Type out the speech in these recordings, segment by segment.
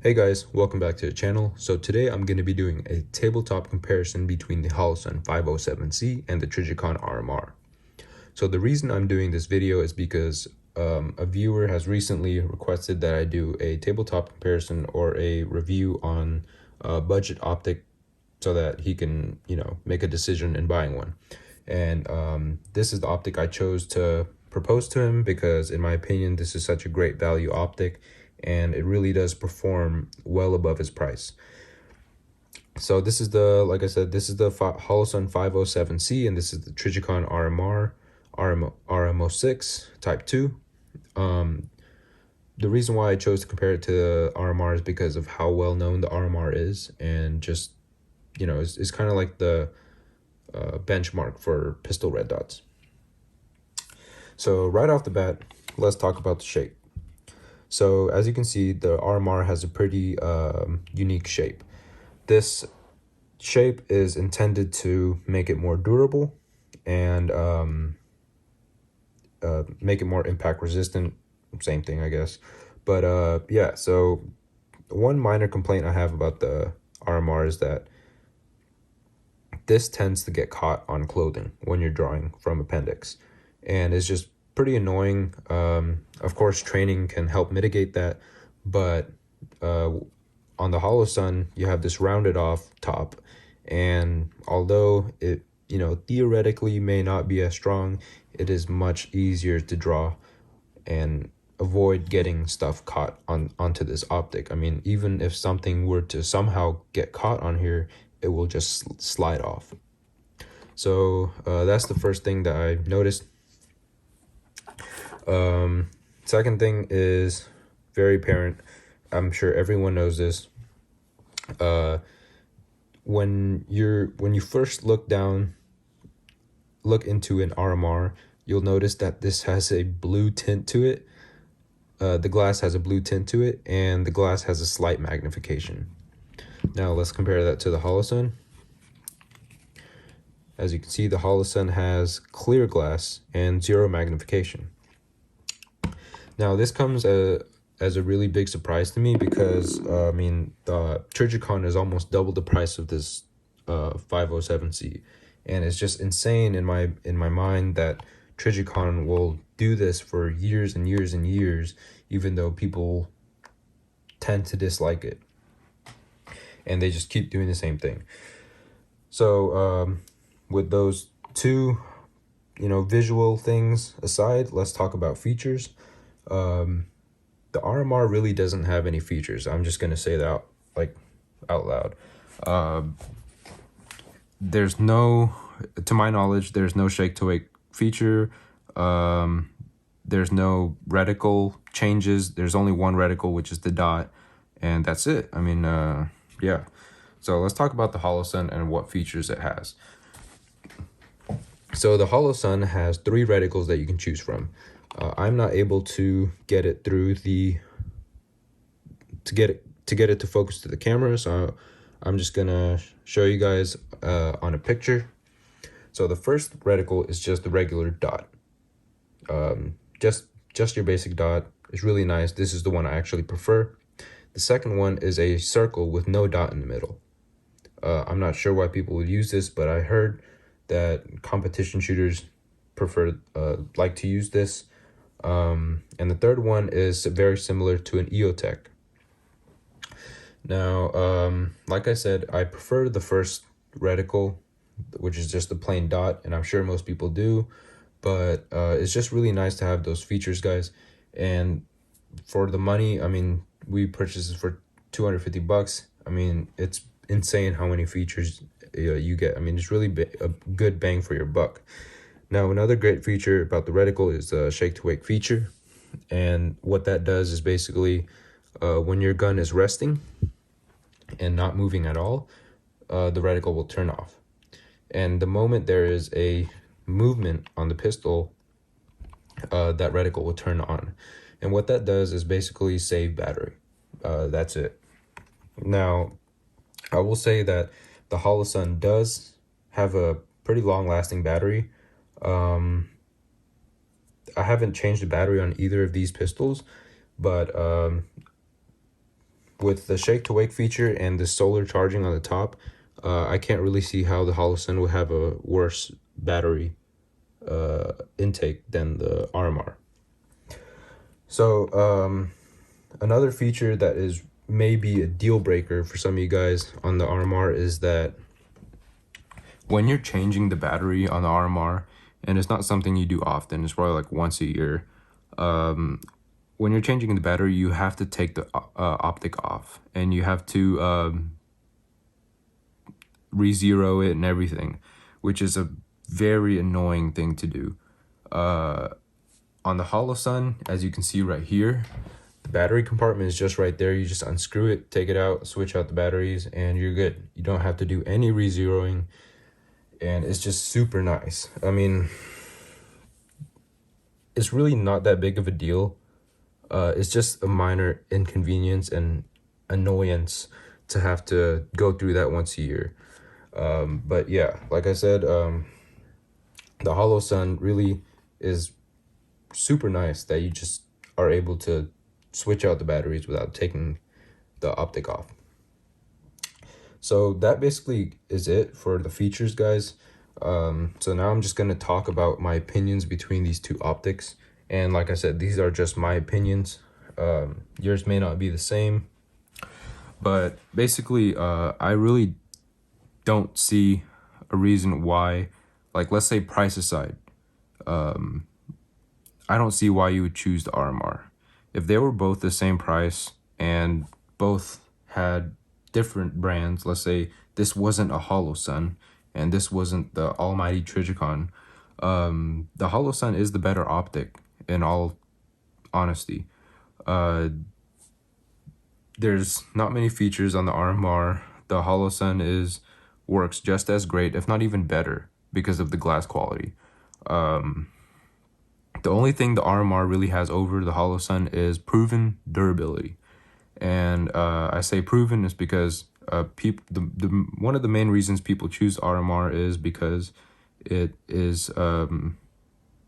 Hey guys, welcome back to the channel. So today I'm going to be doing a tabletop comparison between the Holosun 507C and the Trijicon RMR. So the reason I'm doing this video is because a viewer has recently requested that I do a tabletop comparison or a review on budget optic so that he can, make a decision in buying one. And this is the optic I chose to propose to him because in my opinion, this is such a great value optic and it really does perform well above its price. So this is like I said, this is the Holosun 507C, and this is the Trijicon RMR, RMO6 Type 2. The reason why I chose to compare it to the RMR is because of how well known the RMR is, and just, it's kind of like the benchmark for pistol red dots. So right off the bat, let's talk about the shape. So as you can see, the RMR has a pretty unique shape. This shape is intended to make it more durable and make it more impact resistant. Same thing, I guess. But yeah, so one minor complaint I have about the RMR is that this tends to get caught on clothing when you're drawing from appendix, and it's just pretty annoying. Of course, training can help mitigate that, but on the Holosun, you have this rounded off top, and although it, theoretically may not be as strong, it is much easier to draw and avoid getting stuff caught onto this optic. I mean, even if something were to somehow get caught on here, it will just slide off. So that's the first thing that I noticed. Second thing is very apparent. I'm sure everyone knows this. When you first look into an RMR, you'll notice that this has a blue tint to it. The glass has a blue tint to it, and the glass has a slight magnification. Now let's compare that to the Holosun. As you can see, the Holosun has clear glass and zero magnification. Now this comes as a really big surprise to me because I mean, the Trijicon is almost double the price of this 507C, and it's just insane in my mind that Trijicon will do this for years and years and years, even though people tend to dislike it, and they just keep doing the same thing. So with those two, visual things aside, let's talk about features. The RMR really doesn't have any features. I'm just gonna say that out loud. There's no, to my knowledge, there's no shake to wake feature. There's no reticle changes. There's only one reticle, which is the dot, and that's it. I mean, yeah. So let's talk about the Holosun and what features it has. So the Holosun has 3 reticles that you can choose from. I'm not able to get it through to get it to focus to the camera, so I'm just gonna show you guys on a picture. So the first reticle is just the regular dot, just your basic dot. It's really nice. This is the one I actually prefer. The second one is a circle with no dot in the middle. I'm not sure why people would use this, but I heard that competition shooters like to use this. And the third one is very similar to an EOTech. Now, like I said, I prefer the first reticle, which is just a plain dot, and I'm sure most people do, but it's just really nice to have those features, guys. And for the money, I mean, we purchased this for $250. I mean, it's insane how many features you get. I mean, it's really a good bang for your buck. Now, another great feature about the reticle is the shake to wake feature. And what that does is basically when your gun is resting and not moving at all, the reticle will turn off. And the moment there is a movement on the pistol, that reticle will turn on. And what that does is basically save battery. That's it. Now, I will say that the Holosun does have a pretty long-lasting battery. I haven't changed the battery on either of these pistols, but with the shake to wake feature and the solar charging on the top, I can't really see how the Holosun would have a worse battery intake than the RMR. So another feature that is maybe a deal breaker for some of you guys on the RMR is that when you're changing the battery on the RMR, and it's not something you do often, it's probably like once a year, when you're changing the battery, you have to take the optic off, and you have to re-zero it and everything, which is a very annoying thing to do. On the Holosun, as you can see right here, the battery compartment is just right there. You just unscrew it, take it out, switch out the batteries, and you're good. You don't have to do any re-zeroing, and it's just super nice. I mean, it's really not that big of a deal. It's just a minor inconvenience and annoyance to have to go through that once a year. But yeah, like I said, the Holosun really is super nice that you just are able to switch out the batteries without taking the optic off. So that basically is it for the features, guys. So now I'm just going to talk about my opinions between these two optics. And like I said, these are just my opinions. Yours may not be the same. But basically, I really don't see a reason why, like, let's say price aside, I don't see why you would choose the RMR. If they were both the same price and both had different brands, let's say this wasn't a Holosun and this wasn't the almighty Trijicon, the Holosun is the better optic in all honesty. There's not many features on the RMR. The Holosun works just as great, if not even better, because of the glass quality. The only thing the RMR really has over the Holosun is proven durability. And I say proven is because one of the main reasons people choose RMR is because it is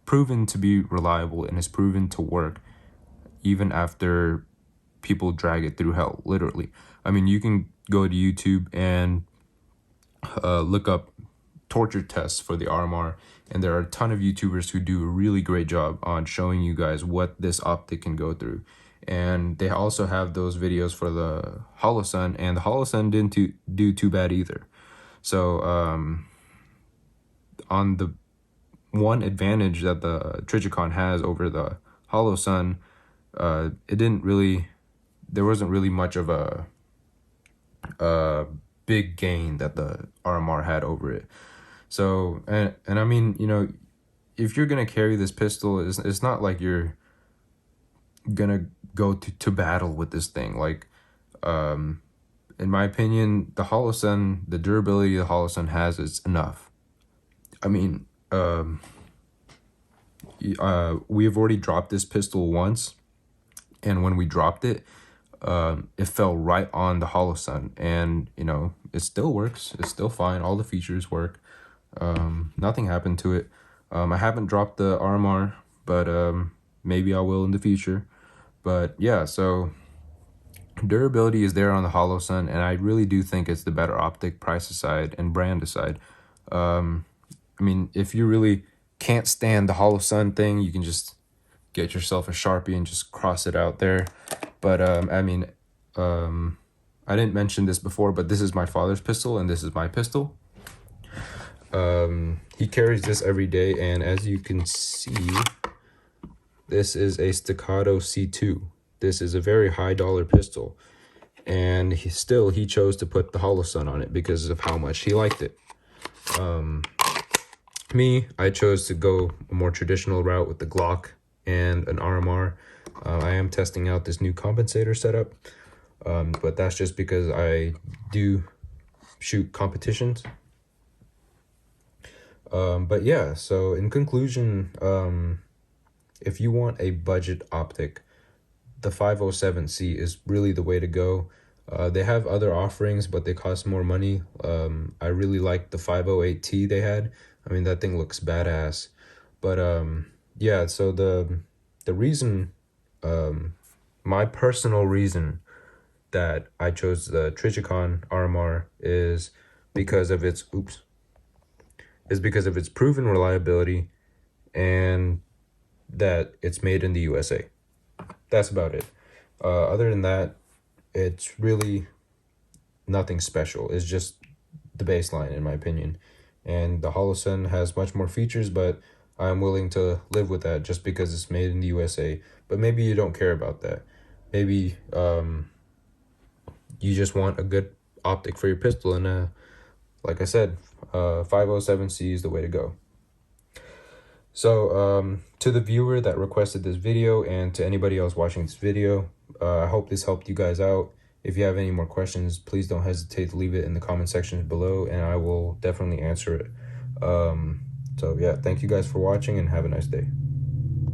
proven to be reliable and is proven to work even after people drag it through hell, literally. I mean, you can go to YouTube and look up torture tests for the RMR, and there are a ton of YouTubers who do a really great job on showing you guys what this optic can go through. And they also have those videos for the Holosun, and the Holosun didn't do too bad either. So on the one advantage that the Trijicon has over the Holosun, there wasn't really much of a big gain that the RMR had over it. So, and I mean, you know, if you're going to carry this pistol, it's not like you're going to go to battle with this thing. Like, in my opinion, the Holosun, the durability the Holosun has is enough. I mean, we have already dropped this pistol once, and when we dropped it, it fell right on the Holosun, and, you know, it still works. It's still fine. All the features work. Nothing happened to it. I haven't dropped the RMR, but maybe I will in the future. But yeah, so durability is there on the Holosun, and I really do think it's the better optic, price aside and brand aside. I mean, if you really can't stand the Holosun thing, you can just get yourself a Sharpie and just cross it out there. But I mean, I didn't mention this before, but this is my father's pistol and this is my pistol. He carries this every day, and as you can see, this is a Staccato C2. This is a very high dollar pistol, and he chose to put the Holosun on it because of how much he liked it. Me, I chose to go a more traditional route with the Glock and an RMR. I am testing out this new compensator setup, but that's just because I do shoot competitions. But yeah, so in conclusion, if you want a budget optic, the 507C is really the way to go. They have other offerings, but they cost more money. I really like the 508T they had. I mean, that thing looks badass. But yeah, so the reason, my personal reason that I chose the Trichicon RMR is because of its proven reliability and that it's made in the USA. That's about it. Other than that, it's really nothing special. It's just the baseline, in my opinion. And the Holosun has much more features, but I'm willing to live with that just because it's made in the USA. But maybe you don't care about that. Maybe you just want a good optic for your pistol, and like I said, 507C is the way to go. So to the viewer that requested this video and to anybody else watching this video, I hope this helped you guys out. If you have any more questions, please don't hesitate to leave it in the comment section below, and I will definitely answer it. So yeah, thank you guys for watching, and have a nice day.